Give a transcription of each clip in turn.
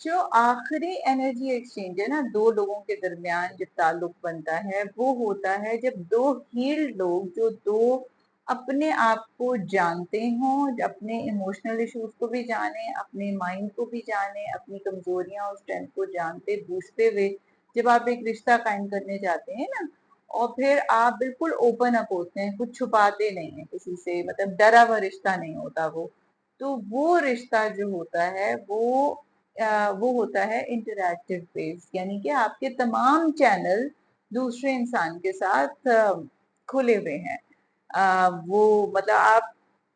जो आखिरी energy exchange है ना दो लोगों के दरमियान जब ताल्लुक बनता है वो होता है जब दो हील्ड लोग जो दो अपने आप को जानते हों, अपने इमोशनल इश्यूज को भी जाने, अपने माइंड को भी जाने, अपनी कमजोरियां और स्ट्रेंथ को जानते बूझते हुए जब आप एक रिश्ता कायम करने जाते हैं ना, और फिर आप बिल्कुल ओपन अप होते हैं, कुछ छुपाते नहीं है किसी से, मतलब डरा हुआ रिश्ता नहीं होता वो। तो वो रिश्ता जो होता है वो होता है इंटरैक्टिव बेस्ड, यानी कि आपके तमाम चैनल दूसरे इंसान के साथ खुले हुए हैं। वो मतलब आप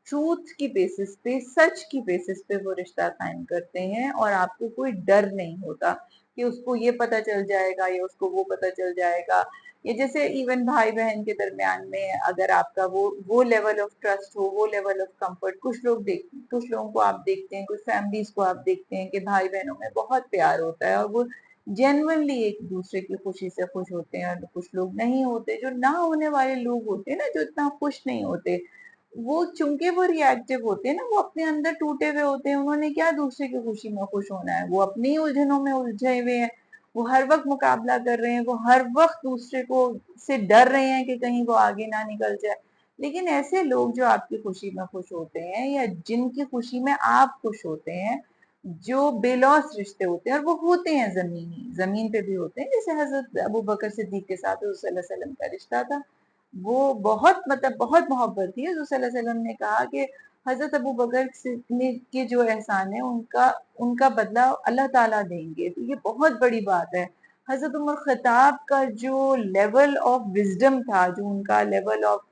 ट्रूथ की बेसिस पे, सच की बेसिस पे वो रिश्ता कायम करते हैं और आपको कोई डर नहीं होता कि उसको ये पता चल जाएगा या उसको वो पता चल जाएगा। ये जैसे इवन भाई बहन के दरमियान में अगर आपका वो लेवल ऑफ ट्रस्ट हो, वो लेवल ऑफ कंफर्ट, कुछ लोगों को आप देखते हैं, कुछ फैमिलीज को आप देखते हैं कि भाई बहनों में बहुत प्यार होता है और वो जेन्युइनली एक दूसरे की खुशी से खुश होते हैं, और कुछ लोग नहीं होते, जो ना होने वाले लोग होते हैं ना, जो इतना खुश नहीं होते, वो चूंकि वो रिएक्टिव होते हैं ना, वो अपने अंदर टूटे हुए होते हैं, उन्होंने क्या दूसरे की खुशी में खुश होना है, वो अपनी ही उलझनों में उलझे हुए हैं, वो हर वक्त मुकाबला कर रहे हैं, वो हर वक्त दूसरे को से डर रहे हैं कि कहीं वो आगे ना निकल जाए। लेकिन ऐसे लोग जो आपकी खुशी में खुश होते हैं या जिनकी खुशी में आप खुश होते हैं, जो बेलौस रिश्ते होते हैं, और वो होते हैं जमीन पे भी होते हैं, जैसे हजरत अबू बकर सिद्दीक के साथ हुज़ूर सल्लल्लाहु अलैहि वसल्लम का रिश्ता था। वो बहुत मतलब बहुत मोहब्बत थी। हुज़ूर सल्लल्लाहु अलैहि वसल्लम ने कहा कि हजरत अबू बकर के जो एहसान है उनका उनका बदला अल्लाह ताला देंगे, तो ये बहुत बड़ी बात है। हजरत उमर खताब का जो लेवल ऑफ विजडम था, जो उनका लेवल ऑफ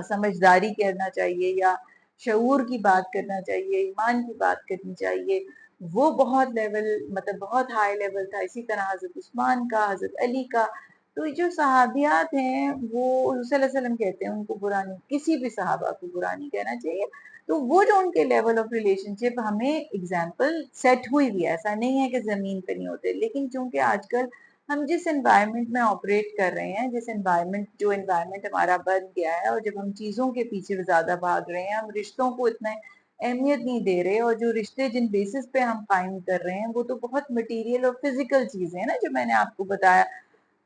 समझदारी करना चाहिए या शऊर की बात करना चाहिए, ईमान की बात करनी चाहिए, वो बहुत लेवल, मतलब बहुत हाई लेवल था। इसी तरह हजरत उस्मान का, हजरत अली का। तो ये जो सहाबियात हैं वो सल्लल्लाहु अलैहि वसल्लम कहते हैं उनको बुरा नहीं, किसी भी सहाबा को बुरा नहीं कहना चाहिए। तो वो जो उनके लेवल ऑफ रिलेशनशिप हमें एग्जाम्पल सेट हुई भी है, ऐसा नहीं है कि जमीन पे नहीं होते, लेकिन चूंकि आजकल हम जिस एनवायरनमेंट में ऑपरेट कर रहे हैं, जो एनवायरनमेंट हमारा बन गया है, और जब हम चीजों के पीछे ज्यादा भाग रहे हैं, हम रिश्तों को इतना अहमियत नहीं दे रहे, और जो रिश्ते जिन बेसिस पे हम कायम कर रहे हैं वो तो बहुत मटेरियल और फिजिकल चीजें हैं ना, जो मैंने आपको बताया।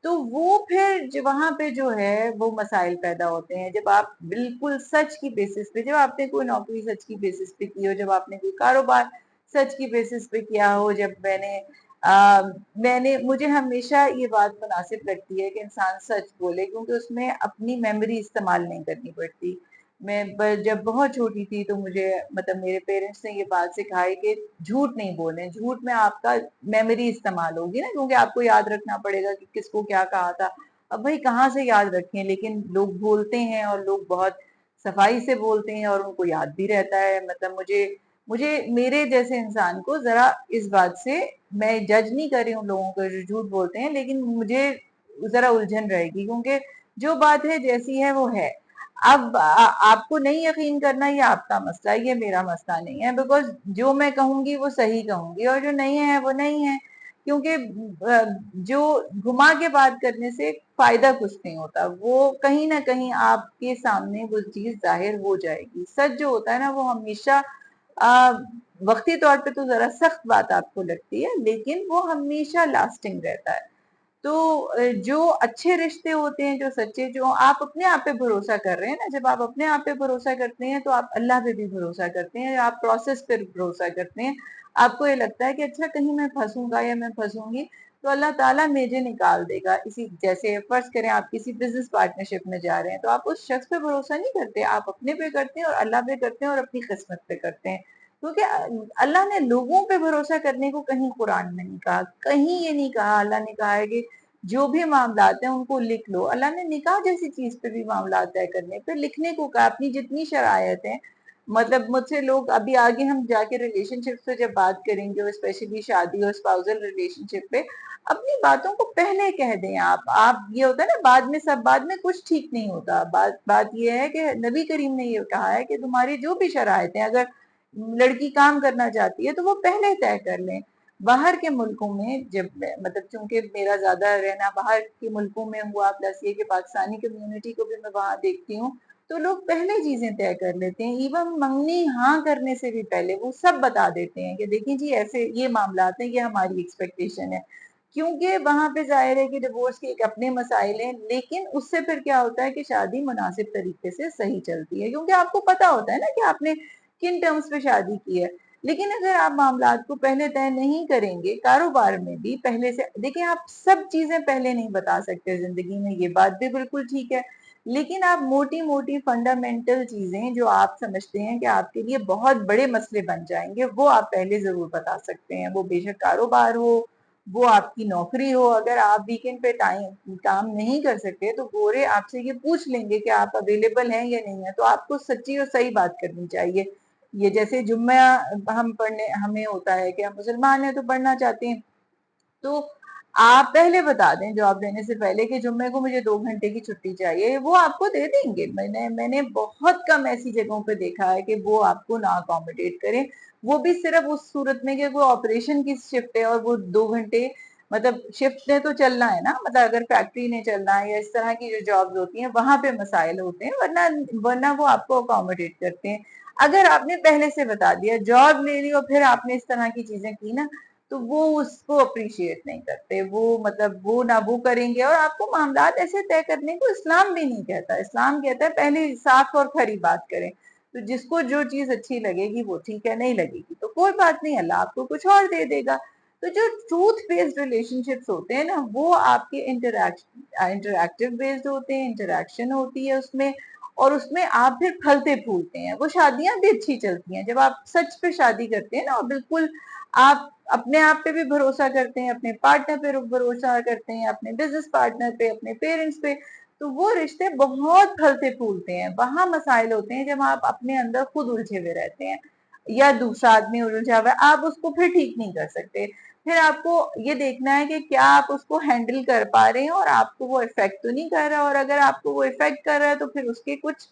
तो वो फिर वहां पे जो है वो मसाइल पैदा होते हैं, जब आप बिल्कुल सच की बेसिस पे, जब आपने कोई नौकरी सच की बेसिस पे की हो, जब आपने कोई कारोबार सच की बेसिस पे किया हो, जब मुझे हमेशा ये बात मुनासिब लगती है कि इंसान सच बोले, क्योंकि उसमें अपनी मेमोरी इस्तेमाल नहीं करनी पड़ती। जब बहुत छोटी थी तो मुझे, मतलब मेरे पेरेंट्स ने ये बात सिखाई कि झूठ नहीं बोले, झूठ में आपका मेमोरी इस्तेमाल होगी ना, क्योंकि आपको याद रखना पड़ेगा कि किसको क्या कहा था। अब भाई कहाँ से याद रखें, लेकिन लोग बोलते हैं और लोग बहुत सफाई से बोलते हैं और उनको याद भी रहता है। मतलब मुझे मुझे मेरे जैसे इंसान को जरा इस बात से, मैं जज नहीं कर रही हूँ लोगों को जो झूठ बोलते हैं, लेकिन मुझे जरा उलझन रहेगी, क्योंकि जो बात है जैसी है वो है। अब आपको नहीं यकीन करना, ये आपका मसला है, ये मेरा मसला नहीं है, बिकॉज जो मैं कहूंगी वो सही कहूंगी और जो नहीं है वो नहीं है। क्योंकि जो घुमा के बात करने से फायदा कुछ नहीं होता, वो कहीं ना कहीं आपके सामने वो चीज जाहिर हो जाएगी। सच जो होता है ना वो हमेशा आ, वक्ती तौर पे तो जरा सख्त बात आपको लगती है, लेकिन वो हमेशा लास्टिंग रहता है। तो जो अच्छे रिश्ते होते हैं, जो सच्चे, जो आप अपने आप पे भरोसा कर रहे हैं ना, जब आप अपने आप पे भरोसा करते हैं तो आप अल्लाह पे भी भरोसा करते हैं, आप प्रोसेस पे भरोसा करते हैं। आपको ये लगता है कि अच्छा कहीं मैं फंसूंगा या मैं फंसूंगी तो अल्लाह ताला मुझे निकाल देगा। इसी जैसे फर्ज करें आप किसी बिजनेस पार्टनरशिप में जा रहे हैं, तो आप उस शख्स पे भरोसा नहीं करते, आप अपने पे करते हैं और अल्लाह पे करते हैं और अपनी किस्मत पे करते हैं। क्योंकि अल्लाह ने लोगों पे भरोसा करने को कहीं कुरान में नहीं कहा, कहीं ये नहीं कहा। अल्लाह ने कहा है कि जो भी मामलात हैं उनको लिख लो। अल्लाह ने निकाह जैसी चीज पे भी मामलात तय करने पे लिखने को कहा। अपनी जितनी शरायत है, मतलब मुझसे लोग अभी आगे हम जाके रिलेशनशिप पे जब बात करेंगे, और स्पेशली शादी और स्पाउसल रिलेशनशिप पे, अपनी बातों को पहले कह दें। आप ये होता है ना, बाद में कुछ ठीक नहीं होता। बात ये है कि नबी करीम ने ये कहा है कि तुम्हारी जो भी शरायत है, अगर लड़की काम करना चाहती है तो वो पहले तय कर लें। बाहर के मुल्कों में जब, मतलब चूंकि मेरा ज्यादा रहना बाहर के मुल्कों में हुआ, प्लस ये कि पाकिस्तानी कम्युनिटी को भी मैं वहां देखती हूँ, तो लोग पहले चीजें तय कर लेते हैं, इवन मंगनी हाँ करने से भी पहले वो सब बता देते हैं कि देखिए जी ऐसे ये मामलात हैं, ये हमारी एक्सपेक्टेशन है, क्योंकि वहां पे जाहिर है कि डिवोर्स के एक अपने मसाइल हैं, लेकिन उससे फिर क्या होता है कि शादी मुनासिब तरीके से सही चलती है, क्योंकि आपको पता होता है ना कि आपने किन टर्म्स पे शादी की है। लेकिन अगर आप मामलात को पहले तय नहीं करेंगे, कारोबार में भी पहले से देखिए, आप सब चीजें पहले नहीं बता सकते जिंदगी में, ये बात भी बिल्कुल ठीक है, लेकिन आप मोटी मोटी फंडामेंटल चीजें जो आप समझते हैं कि आपके लिए बहुत बड़े मसले बन जाएंगे, वो आप पहले जरूर बता सकते हैं। वो बेशक कारोबार हो, वो आपकी नौकरी हो, अगर आप वीकेंड पे टाइम काम नहीं कर सकते तो गोरे आपसे ये पूछ लेंगे कि आप अवेलेबल हैं या नहीं है, तो आपको सच्ची और सही बात करनी चाहिए। ये जैसे जुम्मा हम पढ़ने हमें होता है कि हम मुसलमान हैं तो पढ़ना चाहते हैं, तो आप पहले बता दें जॉब देने से पहले कि जुम्मे को मुझे 2 घंटे की छुट्टी चाहिए, वो आपको दे देंगे। मैंने बहुत कम ऐसी जगहों पे देखा है कि वो आपको ना अकोमोडेट करें, वो भी सिर्फ उस सूरत में कि कोई ऑपरेशन की शिफ्ट है और वो 2 घंटे, मतलब शिफ्ट ने तो चलना है ना, मतलब अगर फैक्ट्री ने चलना है या इस तरह की जो जॉब्स होती हैं वहां पे मसाइल होते हैं, वरना वरना वो आपको अकोमोडेट करते हैं। अगर आपने पहले से बता दिया, जॉब ले ली और फिर आपने इस तरह की चीजें की ना, तो वो उसको अप्रिशिएट नहीं करते, वो मतलब वो ना वो करेंगे, और आपको मामलात ऐसे तय करने को इस्लाम भी नहीं कहता। इस्लाम कहता है पहले साफ और खरी बात करें, तो जिसको जो चीज अच्छी लगेगी वो ठीक है, नहीं लगेगी तो कोई बात नहीं, अल्लाह आपको कुछ और दे देगा। तो जो ट्रूथ बेस्ड रिलेशनशिप्स होते हैं ना, वो आपके इंटरैक्टिव बेस्ड होते हैं, इंटरैक्शन होती है उसमें, और उसमें आप फिर फलते फूलते हैं, वो शादियां भी अच्छी चलती हैं जब आप सच पे शादी करते हैं ना, और बिल्कुल आप अपने आप पे भी भरोसा करते हैं, अपने पार्टनर पे भरोसा करते हैं, अपने बिजनेस पार्टनर पे, अपने पेरेंट्स पे, तो वो रिश्ते बहुत फलते फूलते हैं। वहां मसाइल होते हैं जब आप अपने अंदर खुद उलझे हुए रहते हैं, या दूसरा आदमी उलझा हुआ है, आप उसको फिर ठीक नहीं कर सकते। फिर आपको ये देखना है कि क्या आप उसको हैंडल कर पा रहे हैं और आपको वो इफेक्ट तो नहीं कर रहा, और अगर आपको वो इफेक्ट कर रहा है तो फिर उसके कुछ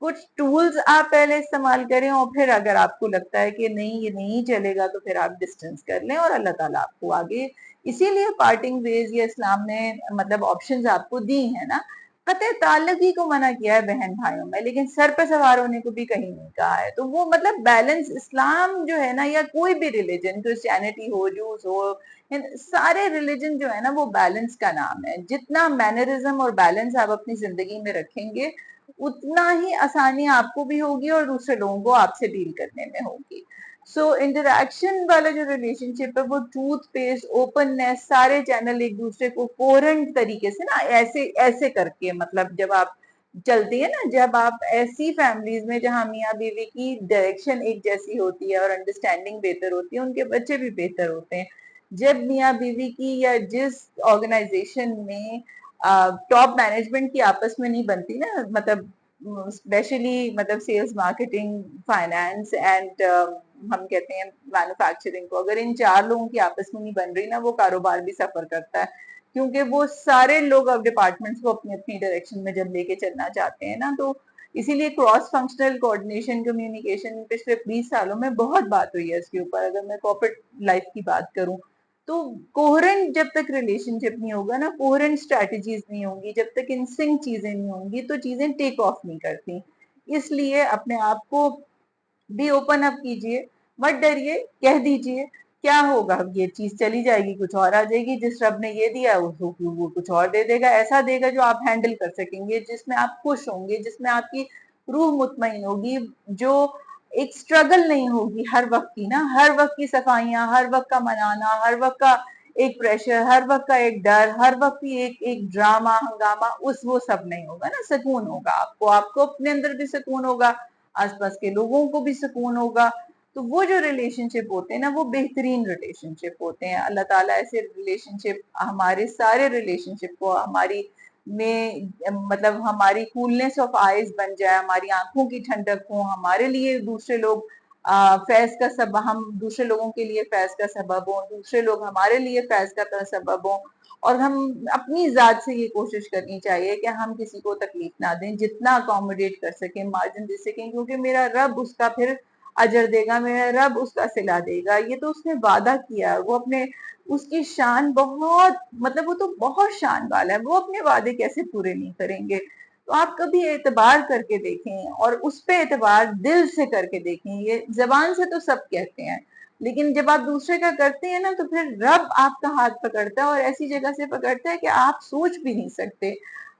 कुछ टूल्स आप पहले इस्तेमाल करें, और फिर अगर आपको लगता है कि नहीं ये नहीं चलेगा तो फिर आप डिस्टेंस कर लें, और अल्लाह ताला आपको आगे, इसीलिए पार्टिंग वेज या इस्लाम ने मतलब ऑप्शंस आपको दी है ना। कतई ताल्लुक ही को मना किया है बहन भाइयों में, लेकिन सर पे सवार होने को भी कहीं नहीं कहा है। तो वो मतलब बैलेंस इस्लाम जो है ना, या कोई भी रिलीजन, क्रिश्चियनिटी हो, जूस हो, सारे रिलीजन जो है ना वो बैलेंस का नाम है। जितना मैनरिज्म और बैलेंस आप अपनी जिंदगी में रखेंगे, उतना ही आसानी आपको भी होगी और दूसरे लोगों को आपसे डील करने में होगी। सो इंटरैक्शन वाला जो रिलेशनशिप है वो ट्रूथ बेस्ड, ओपननेस, सारे चैनल एक दूसरे को कोहेरेंट तरीके से ना, ऐसे ऐसे करके, मतलब जब आप चलती है ना, जब आप ऐसी फैमिलीज में जहां मियाँ बीवी की डायरेक्शन एक जैसी होती है और अंडरस्टैंडिंग बेहतर होती है, उनके बच्चे भी बेहतर होते हैं। जब मियाँ बीवी की या जिस ऑर्गेनाइजेशन में टॉप मैनेजमेंट की आपस में नहीं बनती ना, मतलब स्पेशली मतलब सेल्स, मार्केटिंग, फाइनेंस एंड हम कहते हैं मैन्युफैक्चरिंग को, अगर इन चार लोगों की आपस में नहीं बन रही ना, वो कारोबार भी सफर करता है, क्योंकि वो सारे लोग अब डिपार्टमेंट्स को अपनी अपनी डायरेक्शन में जब लेके चलना चाहते हैं ना, तो इसीलिए क्रॉस फंक्शनल कोऑर्डिनेशन, कम्युनिकेशन पिछले 20 सालों में बहुत बात हुई है इसके ऊपर। अगर मैं कॉर्पोरेट लाइफ की बात करूं, तो कोहेरेंट जब तक रिलेशनशिप नहीं होगा ना, कोहेरेंट स्ट्रेटजीज नहीं होंगी, जब तक इन सिंक चीजें नहीं होंगी, तो चीजें टेक ऑफ नहीं करती। इसलिए अपने आप को भी ओपन अप कीजिए, मत डरिए, कह दीजिए क्या होगा, ये चीज चली जाएगी, कुछ और आ जाएगी, जिस रब ने ये दिया उसको वो कुछ और दे देगा, ऐसा देगा जो आप हैंडल कर सकेंगे, जिसमें आप खुश होंगे, जिसमें आपकी रूह मुतमईन होगी, जो एक स्ट्रगल नहीं होगी हर वक्त की ना, हर वक्त की सफाइयां, हर वक्त का मनाना, हर वक्त का एक प्रेशर, हर वक्त का एक डर, हर वक्त की एक एक ड्रामा हंगामा, उस वो सब नहीं होगा ना, सुकून होगा आपको, आपको अपने अंदर भी सुकून होगा, आसपास के लोगों को भी सुकून होगा। तो वो जो रिलेशनशिप होते हैं ना, वो बेहतरीन रिलेशनशिप होते हैं। अल्लाह ताला ऐसे रिलेशनशिप, हमारे सारे रिलेशनशिप को हमारी में मतलब हमारी कूलनेस ऑफ आईज बन जाए, हमारी आंखों की ठंडक हो, हमारे लिए दूसरे लोग फैज का सब, हम दूसरे लोगों के लिए फैज का सबब हो, दूसरे लोग हमारे लिए फैज का सबब हो, और हम अपनी जात से ये कोशिश करनी चाहिए कि हम किसी को तकलीफ ना दें, जितना अकोमोडेट कर सकें, मार्जिन दे सकें, क्योंकि मेरा रब उसका फिर अजर देगा, मेरा रब उसका सिला देगा, ये तो उसने वादा किया है। वो अपने, उसकी शान बहुत, मतलब वो तो बहुत शान वाला है, वो अपने वादे कैसे पूरे नहीं करेंगे। تو آپ کبھی اعتبار کر کے دیکھیں اور اس پہ اعتبار دل سے کر کے دیکھیں. یہ زبان سے تو سب کہتے ہیں لیکن جب آپ دوسرے کا کرتے ہیں نا تو پھر رب آپ کا ہاتھ پکڑتا ہے اور ایسی جگہ سے پکڑتا ہے کہ آپ سوچ بھی نہیں سکتے.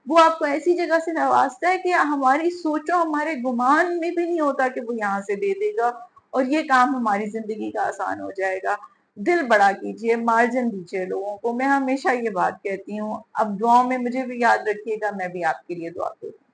وہ آپ کو ایسی جگہ سے نوازتا ہے کہ ہماری سوچو ہمارے گمان میں بھی نہیں ہوتا کہ وہ یہاں سے دے دے گا اور یہ کام ہماری زندگی کا آسان ہو جائے گا. دل بڑا کیجئے، مارجن دیجئے لوگوں کو. میں ہمیشہ یہ بات کہتی ہوں. اب دعاؤں میں مجھے بھی یاد رکھیے گا، میں بھی آپ کے لیے دعا کروں.